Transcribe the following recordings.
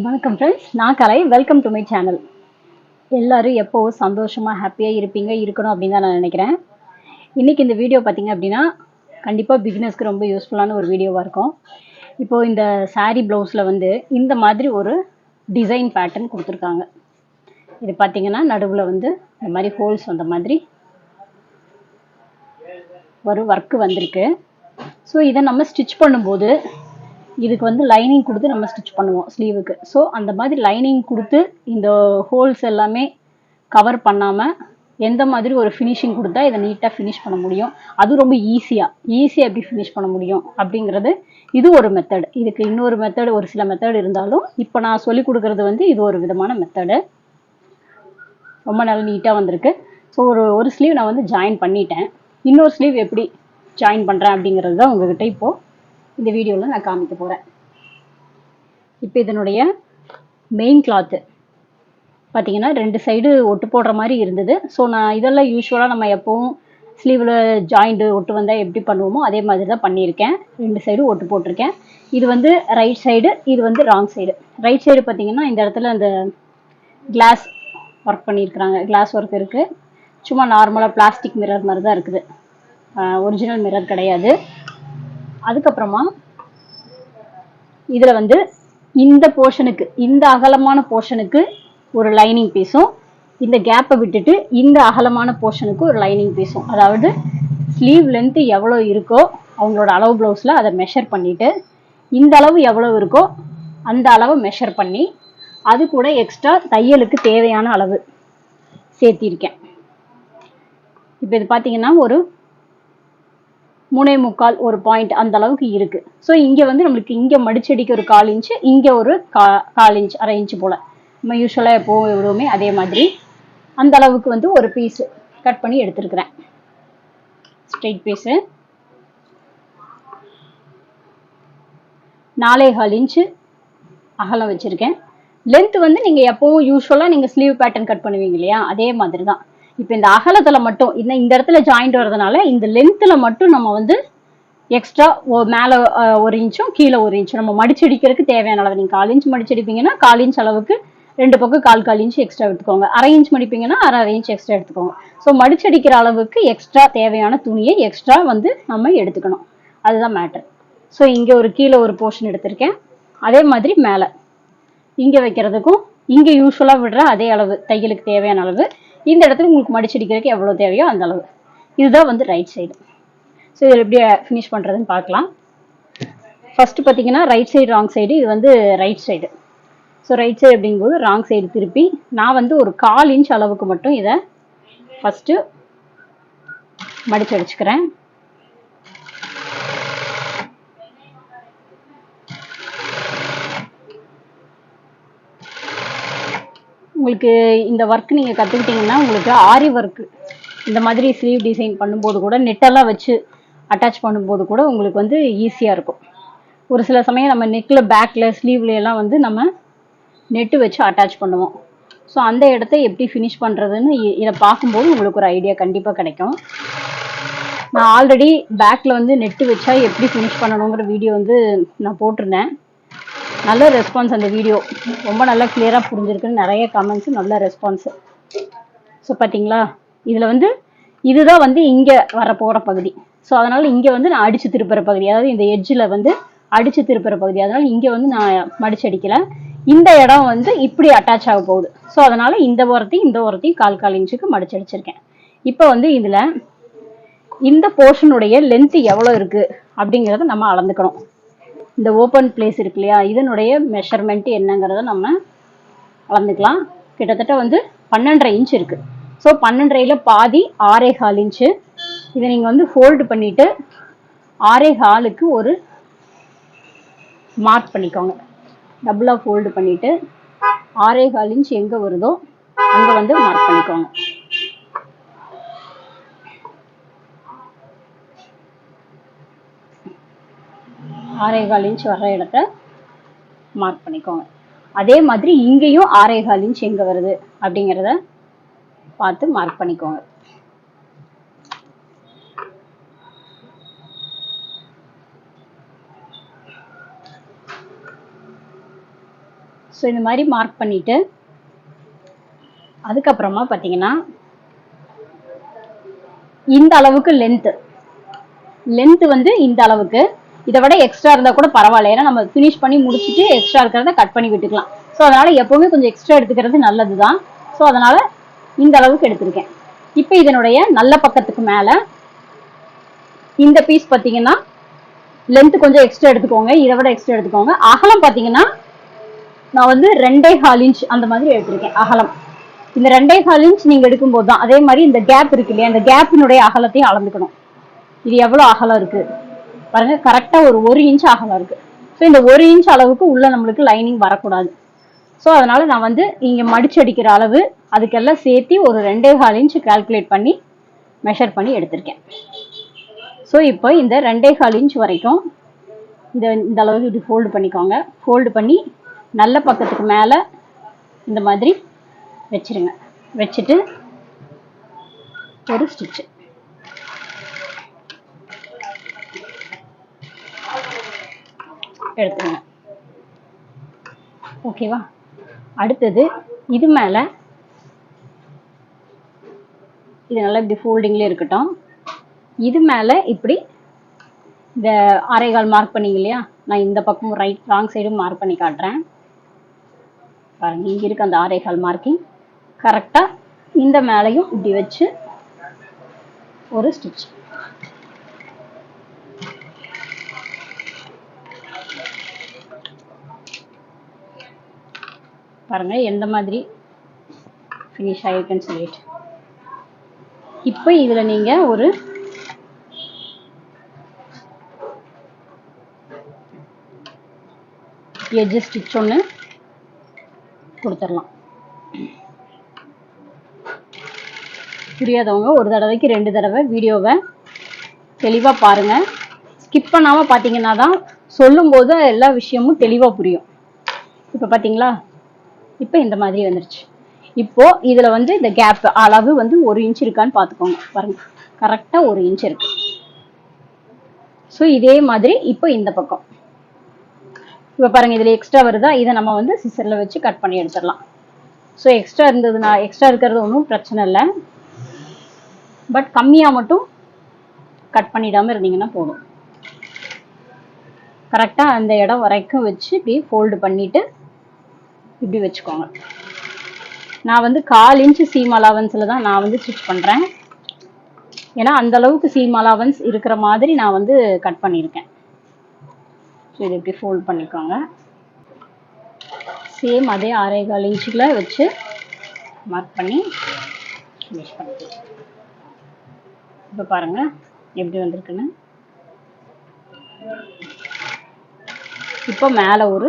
வணக்கம் ஃப்ரெண்ட்ஸ், நான் Kalai. Welcome to my channel. எல்லாரும் எப்போவும் சந்தோஷமாக ஹாப்பியாக இருக்கணும் அப்படின்னு தான் நான் நினைக்கிறேன். இன்றைக்கி இந்த வீடியோ பார்த்தீங்க அப்படின்னா கண்டிப்பாக பிகினர்ஸ்க்கு ரொம்ப யூஸ்ஃபுல்லான ஒரு வீடியோவாக இருக்கும். இப்போது இந்த saree ப்ளவுஸில் வந்து இந்த மாதிரி ஒரு டிசைன் பேட்டர்ன் கொடுத்துருக்காங்க. இது பார்த்தீங்கன்னா நடுவில் வந்து இந்த மாதிரி ஹோல்ஸ் வந்த மாதிரி ஒரு ஒர்க்கு வந்திருக்கு. ஸோ இதை நம்ம ஸ்டிச் பண்ணும்போது இதுக்கு வந்து லைனிங் கொடுத்து நம்ம ஸ்டிச் பண்ணுவோம் ஸ்லீவுக்கு. ஸோ அந்த மாதிரி லைனிங் கொடுத்து இந்த ஹோல்ஸ் எல்லாமே கவர் பண்ணாமல் எந்த மாதிரி ஒரு ஃபினிஷிங் கொடுத்தா இதை நீட்டாக ஃபினிஷ் பண்ண முடியும், அது ரொம்ப ஈஸியாக எப்படி ஃபினிஷ் பண்ண முடியும் அப்படிங்கிறது இது ஒரு மெத்தடு. இதுக்கு இன்னொரு மெத்தடு, ஒரு சில மெத்தடு இருந்தாலும் இப்போ நான் சொல்லி கொடுக்குறது வந்து இது ஒரு விதமான மெத்தடு. ரொம்ப நல்லா நீட்டாக வந்திருக்கு. ஸோ ஒரு ஸ்லீவ் நான் வந்து ஜாயின் பண்ணிட்டேன். இன்னொரு ஸ்லீவ் எப்படி ஜாயின் பண்ணுறேன் அப்படிங்கிறது தான் உங்ககிட்ட இப்போது இந்த வீடியோவில் நான் காமிக்க போகிறேன். இப்போ இதனுடைய மெயின் கிளாத்து பார்த்தீங்கன்னா 2 சைடு ஒட்டு போடுற மாதிரி இருந்தது. ஸோ நான் இதெல்லாம் யூஸ்வலாக நம்ம எப்போவும் ஸ்லீவில் ஜாயிண்ட்டு ஒட்டு வந்தால் எப்படி பண்ணுவோமோ அதே மாதிரி தான் பண்ணியிருக்கேன். 2 சைடு ஒட்டு போட்டிருக்கேன். இது வந்து ரைட் சைடு, இது வந்து ராங் சைடு. ரைட் சைடு பார்த்தீங்கன்னா இந்த இடத்துல அந்த கிளாஸ் ஒர்க் பண்ணியிருக்கிறாங்க. கிளாஸ் ஒர்க் இருக்குது. சும்மா நார்மலாக பிளாஸ்டிக் மிரர் மாதிரி தான் இருக்குது, ஒரிஜினல் மிரர் கிடையாது. அதுக்கப்புறமா இதில் வந்து இந்த போர்ஷனுக்கு, இந்த அகலமான போர்ஷனுக்கு ஒரு லைனிங் பீஸும், இந்த கேப்பை விட்டுட்டு இந்த அகலமான போர்ஷனுக்கு ஒரு லைனிங் பீஸும், அதாவது ஸ்லீவ் லென்த்து எவ்வளோ இருக்கோ அவங்களோட அளவு ப்ளவுஸில் அதை மெஷர் பண்ணிவிட்டு இந்த அளவு எவ்வளோ இருக்கோ அந்த அளவை மெஷர் பண்ணி அது கூட எக்ஸ்ட்ரா தையலுக்கு தேவையான அளவு சேர்த்திருக்கேன். இப்போ இது பார்த்தீங்கன்னா ஒரு 3.25 ஒரு பாயிண்ட் அந்த அளவுக்கு இருக்கு. ஸோ இங்கே வந்து நம்மளுக்கு இங்கே மடிச்சடிக்கு ஒரு 1/4 இன்ச்சு, இங்கே ஒரு 1/4 இன்ச், அரை இன்ச்சு போல் நம்ம யூஸ்வலாக எப்போவும் எவ்வளவுமே அதே மாதிரி அந்த அளவுக்கு வந்து ஒரு பீஸ் கட் பண்ணி எடுத்துருக்கிறேன். ஸ்ட்ரெயிட் பீஸு 4.25 இன்ச்சு அகலம் வச்சுருக்கேன். லென்த் வந்து நீங்கள் எப்போவும் யூஸ்வலாக நீங்கள் ஸ்லீவ் பேட்டர்ன் கட் பண்ணுவீங்க இல்லையா, அதே மாதிரி தான். இப்போ இந்த அகலத்தில் மட்டும் இந்த இடத்துல ஜாயிண்ட் வரதுனால இந்த லென்த்தில் மட்டும் நம்ம வந்து எக்ஸ்ட்ரா மேலே 1 இன்ச்சும் கீழே 1 இன்ச்சும் நம்ம மடிச்சடிக்கிறதுக்கு தேவையான அளவு. நீங்கள் 1/4 இன்ச் மடிச்சடிப்பீங்கன்னா 1/4 இன்ச் அளவுக்கு 2 பக்கம் 1/4 இன்ச் எக்ஸ்ட்ரா எடுத்துக்கோங்க. அரை இன்ச் மடிப்பீங்கன்னா அரை இன்ச் எக்ஸ்ட்ரா எடுத்துக்கோங்க. ஸோ மடிச்சடிக்கிற அளவுக்கு எக்ஸ்ட்ரா தேவையான துணியை எக்ஸ்ட்ரா வந்து நம்ம எடுத்துக்கணும். அதுதான் மேட்டர். ஸோ இங்கே ஒரு கீழே ஒரு போர்ஷன் எடுத்திருக்கேன். அதே மாதிரி மேலே இங்கே வைக்கிறதுக்கும் இங்கே யூஸ்வலாக விடுற அதே அளவு தையலுக்கு தேவையான அளவு, இந்த இடத்துல உங்களுக்கு மடிச்சடிக்கிறதுக்கு எவ்வளோ தேவையோ அந்த அளவு. இதுதான் வந்து ரைட் சைடு. ஸோ இதில் எப்படி ஃபினிஷ் பண்ணுறதுன்னு பார்க்கலாம். ஃபஸ்ட்டு பார்த்தீங்கன்னா ரைட் சைடு ராங் சைடு, இது வந்து right side. So right side அப்படிங்கும்போது ராங் சைடு திருப்பி நான் வந்து ஒரு 1/4 இன்ச் அளவுக்கு மட்டும் இதை ஃபஸ்ட்டு மடிச்சடிச்சுக்கிறேன். உங்களுக்கு இந்த ஒர்க் நீங்கள் கற்றுக்கிட்டிங்கன்னா உங்களுக்கு ஆரி ஒர்க்கு இந்த மாதிரி ஸ்லீவ் டிசைன் பண்ணும்போது கூட நெட்டெல்லாம் வச்சு அட்டாச் பண்ணும்போது கூட உங்களுக்கு வந்து ஈஸியாக இருக்கும். ஒரு சில சமயம் நம்ம நெக்கில், பேக்கில், ஸ்லீவ்லாம் வந்து நம்ம நெட்டு வச்சு அட்டாச் பண்ணுவோம். ஸோ அந்த இடத்த எப்படி ஃபினிஷ் பண்ணுறதுன்னு இதை பார்க்கும்போது உங்களுக்கு ஒரு ஐடியா கண்டிப்பாக கிடைக்கும். நான் ஆல்ரெடி பேக்கில் வந்து நெட்டு வச்சா எப்படி ஃபினிஷ் பண்ணணுங்கிற வீடியோ வந்து நான் போட்டிருந்தேன். நல்ல ரெஸ்பான்ஸ் அந்த வீடியோ, ரொம்ப நல்லா கிளியராக புரிஞ்சிருக்குன்னு நிறைய கமெண்ட்ஸு, நல்ல ரெஸ்பான்ஸு. ஸோ பார்த்தீங்களா, இதில் வந்து இதுதான் வந்து இங்கே வரப்போகிற பகுதி. ஸோ அதனால் இங்கே வந்து நான் அடித்து திருப்புற பகுதி, அதாவது இந்த எட்ஜில் வந்து அடித்து திருப்புற பகுதி. அதனால் இங்கே வந்து நான் மடிச்சடிக்கலை. இந்த இடம் வந்து இப்படி அட்டாச் ஆக போகுது. ஸோ அதனால் இந்த ஓரத்தையும் 1/4 இன்ச்சுக்கு மடிச்சடிச்சிருக்கேன். இப்போ வந்து இதில் இந்த போர்ஷனுடைய லென்த்து எவ்வளோ இருக்குது அப்படிங்கிறத நம்ம அளந்துக்கணும். இந்த ஓப்பன் பிளேஸ் இருக்கு இல்லையா, இதனுடைய மெஷர்மெண்ட் என்னங்கிறத நம்ம அளந்துக்கலாம். கிட்டத்தட்ட வந்து 12.5 இன்ச் இருக்குது. ஸோ 12.5ல் பாதி 6.25 இன்ச்சு. இதை நீங்கள் வந்து ஃபோல்டு பண்ணிவிட்டு 6.25க்கு ஒரு மார்க் பண்ணிக்கோங்க. டபுளாக ஃபோல்டு பண்ணிவிட்டு 6.25 இன்ச் எங்கே வருதோ அங்கே வந்து மார்க் பண்ணிக்கோங்க. ஆறேகால் இன்ச் வர்ற இடத்த மார்க் பண்ணிக்கோங்க. அதே மாதிரி இங்கேயும் 6.25 இன்ச் எங்கே வருது அப்படிங்கிறத பார்த்து மார்க் பண்ணிக்கோங்க. ஸோ ஸோ இந்த மாதிரி மார்க் பண்ணிட்டு அதுக்கப்புறமா பார்த்தீங்கன்னா இந்த அளவுக்கு லென்த் வந்து இந்த அளவுக்கு, இதை விட எக்ஸ்ட்ரா இருந்தால் கூட பரவாயில்ல, ஏன்னா நம்ம ஃபினிஷ் பண்ணி முடிச்சுட்டு எக்ஸ்ட்ரா இருக்கிறத கட் பண்ணி விட்டுக்கலாம். ஸோ அதனால எப்பவுமே கொஞ்சம் எக்ஸ்ட்ரா எடுத்துக்கிறது நல்லது தான். ஸோ அதனால இந்த அளவுக்கு எடுத்திருக்கேன். இப்போ இதனுடைய நல்ல பக்கத்துக்கு மேலே இந்த பீஸ் பார்த்தீங்கன்னா லென்த் கொஞ்சம் எக்ஸ்ட்ரா எடுத்துக்கோங்க, இதை விட எக்ஸ்ட்ரா எடுத்துக்கோங்க. அகலம் பார்த்தீங்கன்னா நான் வந்து 2.25 இன்ச் அந்த மாதிரி எடுத்திருக்கேன் அகலம். இந்த 2.25 இன்ச் நீங்க எடுக்கும்போது தான் அதே மாதிரி இந்த கேப் இருக்கு இல்லையா, இந்த கேப்பினுடைய அகலத்தையும் அளந்துக்கணும். இது எவ்வளவு அகலம் இருக்கு பாருங்க, கரெக்டா ஒரு இன்ச் அகலம் இருக்கு. ஸோ இந்த 1 இன்ச் அளவுக்கு உள்ள நம்மளுக்கு லைனிங் வரக்கூடாது. ஸோ அதனால நான் வந்து இங்க மடிச்சு அடிக்கிற அளவு அதுக்கெல்லாம் சேர்த்து ஒரு 2.25 இன்ச் கால்குலேட் பண்ணி மெஷர் பண்ணி எடுத்திருக்கேன். ஸோ இப்போ இந்த 2.25 இன்ச் வரைக்கும் இந்த அளவுக்கு இப்படி ஃபோல்டு பண்ணிக்கோங்க. ஃபோல்டு பண்ணி நல்ல பக்கத்துக்கு மேலே இந்த மாதிரி வச்சிருங்க. வச்சுட்டு ஒரு ஸ்டிச் எடுத்துருங்க. ஓகேவா? அடுத்தது இது மேலே இது நல்லா இப்படி ஃபோல்டிங்லேயே இருக்கட்டும். இது மேலே இப்படி இந்த 1/4 மார்க் பண்ணிங்க இல்லையா, நான் இந்த பக்கம் ராங் சைடும் மார்க் பண்ணி காட்டுறேன் பாருங்க. இங்கே இருக்கு அந்த 1/4 மார்க்கிங். கரெக்டாக இந்த மேலையும் இப்படி வச்சு ஒரு ஸ்டிச். பாருங்க எந்த மாதிரி ஃபினிஷ் ஆகிருக்குன்னு சொல்லிட்டு. இப்போ இதில் நீங்கள் ஒரு எட்ஜ் ஸ்டிச் ஒன்று கொடுத்துடலாம். புரியாதவங்க ஒரு தடவைக்கு 2 தடவை வீடியோவை தெளிவாக பாருங்கள். ஸ்கிப் பண்ணாமல் பார்த்தீங்கன்னா தான் சொல்லும்போது எல்லா விஷயமும் தெளிவாக புரியும். இப்போ பார்த்தீங்களா, இப்போ இந்த மாதிரி வந்துருச்சு. இப்போ இதில் வந்து இந்த கேப் அளவு வந்து 1 இன்ச் இருக்கான்னு பார்த்துக்கோங்க. பாருங்க, கரெக்டாக 1 இன்ச் இருக்கு. ஸோ இதே மாதிரி இப்போ இந்த பக்கம் இப்போ பாருங்க, இதில் எக்ஸ்ட்ரா வருதா, இதை நம்ம வந்து சிசரில் வச்சு கட் பண்ணி எடுத்துடலாம். ஸோ எக்ஸ்ட்ரா இருக்கிறது ஒன்றும் பிரச்சனை இல்லை, பட் கம்மியாக மட்டும் கட் பண்ணிடாமல் இருந்தீங்கன்னா போதும். கரெக்டாக அந்த இடம் வரைக்கும் வச்சு இப்படி ஃபோல்டு பண்ணிட்டு இப்படி வச்சுக்கோங்க. நான் வந்து 1/4 இன்ச் சீம் அலவன்ஸில் தான் நான் வந்து ஸ்டிச் பண்ணுறேன். ஏன்னா அந்த அளவுக்கு சீம் அலவன்ஸ் இருக்கிற மாதிரி நான் வந்து கட் பண்ணியிருக்கேன். ஸோ இது இப்படி ஃபோல்ட் பண்ணிக்கோங்க. சேம் அதே 1/4 இன்ச்சுக்குள்ள வச்சு மார்க் பண்ணி ஃபினிஷ் பண்ணிக்கலாம். இப்போ பாருங்கள் எப்படி வந்திருக்குன்னு. இப்போ மேலே ஒரு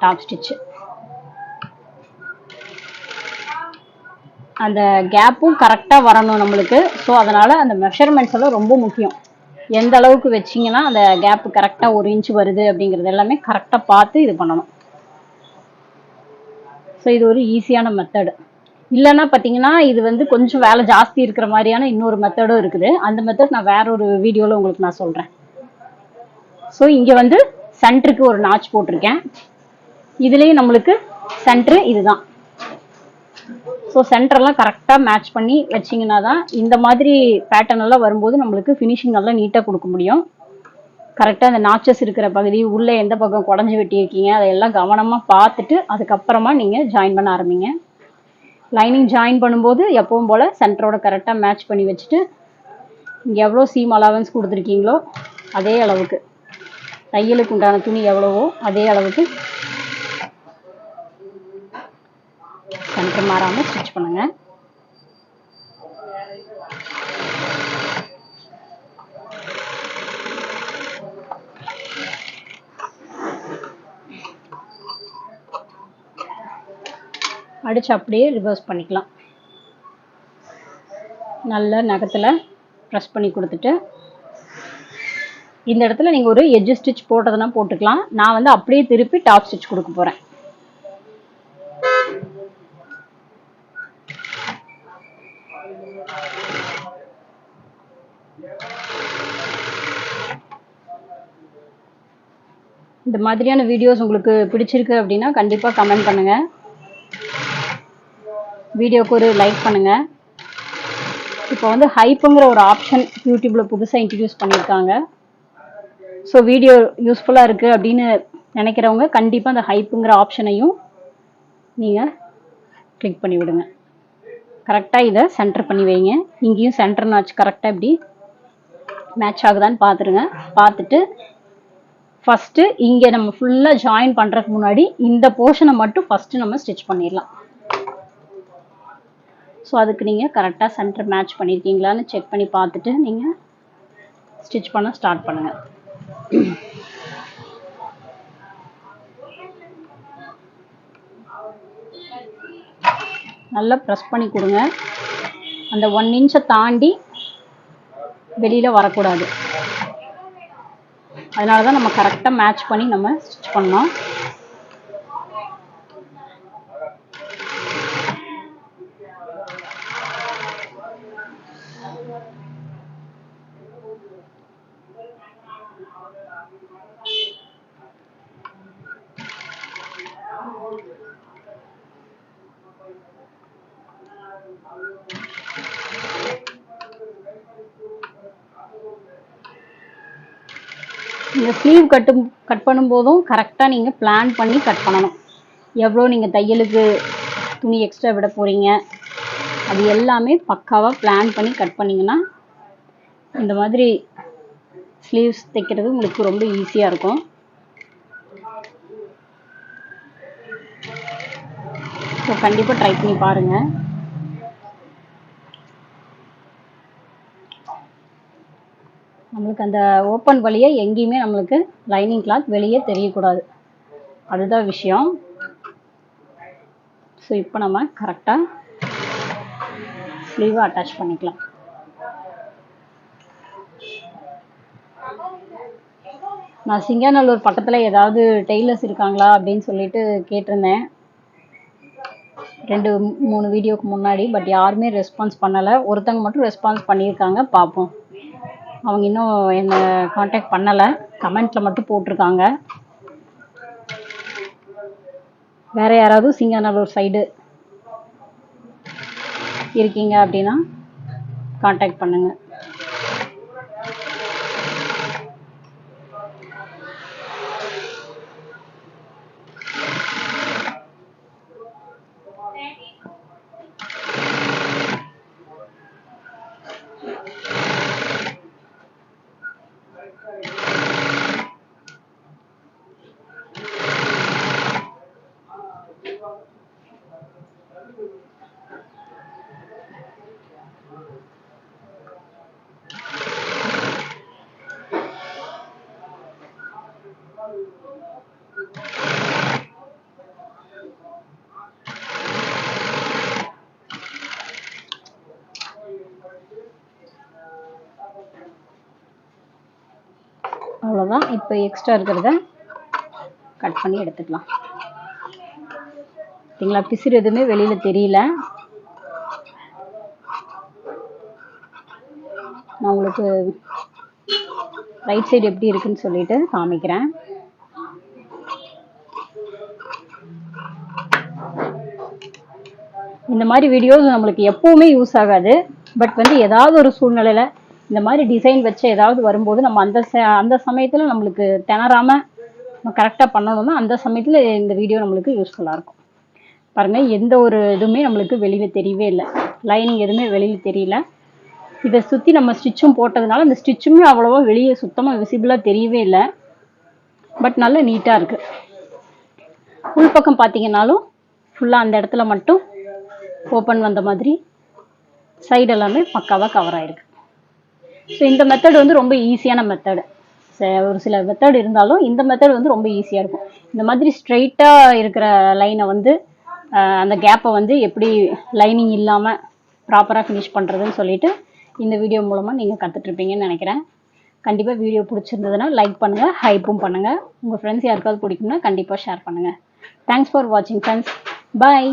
டாப் ஸ்டிச்சு. அந்த கேப்பும் கரெக்டாக வரணும் நம்மளுக்கு. ஸோ அதனால் அந்த மெஷர்மெண்ட்ஸ் எல்லாம் ரொம்ப முக்கியம். எந்த அளவுக்கு வச்சிங்கன்னா அந்த கேப்பு கரெக்டாக 1 இன்ச் வருது அப்படிங்கிறது எல்லாமே கரெக்டாக பார்த்து இது பண்ணணும். ஸோ இது ஒரு ஈஸியான மெத்தடு. இல்லைன்னா பார்த்தீங்கன்னா இது வந்து கொஞ்சம் வேலை ஜாஸ்தி இருக்கிற மாதிரியான இன்னொரு மெத்தடும் இருக்குது. அந்த மெத்தட் நான் வேற ஒரு வீடியோவில் உங்களுக்கு நான் சொல்கிறேன். ஸோ இங்கே வந்து சென்டருக்கு ஒரு நாச் போட்டிருக்கேன். இதுலேயும் நம்மளுக்கு சென்டரு இதுதான். ஸோ சென்டர்லாம் கரெக்டாக மேட்ச் பண்ணி வச்சிங்கன்னா தான் இந்த மாதிரி பேட்டர்ன் எல்லாம் வரும்போது நம்மளுக்கு ஃபினிஷிங் நல்லா நீட்டாக கொடுக்க முடியும். கரெக்டாக அந்த நாச்சஸ் இருக்கிற பகுதி உள்ளே எந்த பக்கம் குடஞ்சி வெட்டியிருக்கீங்க அதையெல்லாம் கவனமாக பார்த்துட்டு அதுக்கப்புறமா நீங்கள் ஜாயின் பண்ண ஆரம்பிங்க. லைனிங் ஜாயின் பண்ணும்போது எப்பவும் போல் சென்டரோட கரெக்டாக மேட்ச் பண்ணி வச்சுட்டு இங்கே எவ்வளோ சீம் அலவன்ஸ் கொடுத்துருக்கீங்களோ அதே அளவுக்கு தையலுக்கு உண்டான துணி எவ்வளவோ அதே அளவுக்கு சென்டர் மாறாமல் ஸ்டிச் பண்ணுங்க. அடிச்சு அப்படியே ரிவர்ஸ் பண்ணிக்கலாம். நல்ல நகத்தில் ப்ரெஸ் பண்ணி கொடுத்துட்டு இந்த இடத்துல நீங்கள் ஒரு எட்ஜ் ஸ்டிச் போட்டதுன்னா போட்டுக்கலாம். நான் வந்து அப்படியே திருப்பி டாப் ஸ்டிச் கொடுக்க போகிறேன். இந்த மாதிரியான வீடியோஸ் உங்களுக்கு பிடிச்சிருக்கு அப்படின்னா கண்டிப்பாக கமெண்ட் பண்ணுங்கள். வீடியோக்கு ஒரு லைக் பண்ணுங்கள். இப்போ வந்து ஹைப்புங்கிற ஒரு ஆப்ஷன் யூடியூப்பில் புதுசாக இன்ட்ரடியூஸ் பண்ணியிருக்காங்க. ஸோ வீடியோ யூஸ்ஃபுல்லாக இருக்குது அப்படின்னு நினைக்கிறவங்க கண்டிப்பாக அந்த ஹைப்புங்கிற ஆப்ஷனையும் நீங்கள் கிளிக் பண்ணி விடுங்க. கரெக்டாக இதை சென்டர் பண்ணி வைங்க. இங்கேயும் சென்டர் நாச் கரெக்டாக இப்படி மேட்ச் ஆகுதான்னு பார்த்துருங்க. பார்த்துட்டு ஃபஸ்ட்டு இங்கே நம்ம ஃபுல்லாக ஜாயின் பண்ணுறதுக்கு முன்னாடி இந்த போர்ஷனை மட்டும் ஃபஸ்ட்டு நம்ம ஸ்டிச் பண்ணிடலாம். ஸோ அதுக்கு நீங்கள் கரெக்டாக சென்டர் மேட்ச் பண்ணியிருக்கீங்களான்னு செக் பண்ணி பார்த்துட்டு நீங்கள் ஸ்டிச் பண்ண ஸ்டார்ட் பண்ணுங்கள். நல்லா ப்ரெஸ் பண்ணி கொடுங்க. அந்த 1 இன்ச்சை தாண்டி வெளியில் வரக்கூடாது. அதனால தான் நம்ம கரெக்டாக மேட்ச் பண்ணி நம்ம ஸ்டிச் பண்ணோம். நீங்கள் ஸ்லீவ் கட் பண்ணும்போதும் கரெக்டாக நீங்கள் பிளான் பண்ணி கட் பண்ணணும். எவ்வளோ நீங்கள் தையலுக்கு துணி எக்ஸ்ட்ரா விட போகிறீங்க அது எல்லாமே பக்காவாக பிளான் பண்ணி கட் பண்ணிங்கன்னா இந்த மாதிரி ஸ்லீவ்ஸ் தைக்கிறது உங்களுக்கு ரொம்ப ஈஸியாக இருக்கும். ஸோ கண்டிப்பாக ட்ரை பண்ணி பாருங்கள். நம்மளுக்கு அந்த ஓப்பன் வழியே எங்கேயுமே நம்மளுக்கு லைனிங் கிளாத் வெளியே தெரியக்கூடாது, அதுதான் விஷயம். ஸோ இப்போ நம்ம கரெக்டாக ஸ்லீவை அட்டாச் பண்ணிக்கலாம். நான் சிங்காநல்லூர் பக்கத்தில் ஏதாவது டெய்லர்ஸ் இருக்காங்களா அப்படின்னு சொல்லிட்டு கேட்டிருந்தேன் 2-3 வீடியோக்கு முன்னாடி. பட் யாருமே ரெஸ்பான்ஸ் பண்ணலை. ஒருத்தவங்க மட்டும் ரெஸ்பான்ஸ் பண்ணியிருக்காங்க, பார்ப்போம். அவங்க இன்னும் என்னை காண்டாக்ட் பண்ணலை, கமெண்ட்டில் மட்டும் போட்டிருக்காங்க. வேறு யாராவது சிங்காநல்லூர் சைடு இருக்கீங்க அப்படின்னா காண்டாக்ட் பண்ணுங்கள். அவ்வளோதான். இப்போ எக்ஸ்ட்ரா இருக்கிறத கட் பண்ணி எடுத்துக்கலாம். சரிங்களா? பிசிறு எதுவுமே வெளியில் தெரியல. நான் உங்களுக்கு ரைட் சைடு எப்படி இருக்குன்னு சொல்லிட்டு காமிக்கிறேன். இந்த மாதிரி வீடியோஸ் நம்மளுக்கு எப்பவுமே யூஸ் ஆகாது. பட் வந்து ஏதாவது ஒரு சூழ்நிலையில் இந்த மாதிரி டிசைன் வச்சு ஏதாவது வரும்போது நம்ம அந்த சமயத்தில் நம்மளுக்கு திணறாமல் நம்ம கரெக்டாக பண்ணணும்னா அந்த சமயத்தில் இந்த வீடியோ நம்மளுக்கு யூஸ்ஃபுல்லாக இருக்கும். பாருங்கள், எந்த ஒரு இதுவுமே நம்மளுக்கு வெளியில் தெரியவே இல்லை, லைனிங் எதுவுமே வெளியில் தெரியல. இதை சுற்றி நம்ம ஸ்டிச்சும் போட்டதுனால இந்த ஸ்டிச்சுமே அவ்வளோவா வெளியே சுத்தமாக விசிபிளாக தெரியவே இல்லை. பட் நல்ல நீட்டாக இருக்குது. உள்பக்கம் பார்த்தீங்கன்னாலும் ஃபுல்லாக அந்த இடத்துல மட்டும் ஓப்பன் வந்த மாதிரி சைடு எல்லாமே பக்காவாக கவர் ஆகிருக்கு. ஸோ இந்த மெத்தட் வந்து ரொம்ப ஈஸியான மெத்தடு. ஒரு சில மெத்தட் இருந்தாலும் இந்த மெத்தட் வந்து ரொம்ப ஈஸியாக இருக்கும். இந்த மாதிரி ஸ்ட்ரைட்டாக இருக்கிற லைனை வந்து அந்த கேப்பை வந்து எப்படி லைனிங் இல்லாமல் ப்ராப்பராக ஃபினிஷ் பண்ணுறதுன்னு சொல்லிட்டு இந்த வீடியோ மூலமாக நீங்கள் கற்றுட்ருப்பீங்கன்னு நினைக்கிறேன். கண்டிப்பாக வீடியோ பிடிச்சிருந்ததுன்னா லைக் பண்ணுங்கள், ஹைப்பும் பண்ணுங்கள். உங்கள் ஃப்ரெண்ட்ஸ் யாருக்காவது பிடிக்கும்னா கண்டிப்பாக ஷேர் பண்ணுங்கள். தேங்க்ஸ் ஃபார் வாட்சிங் ஃப்ரெண்ட்ஸ். பாய்.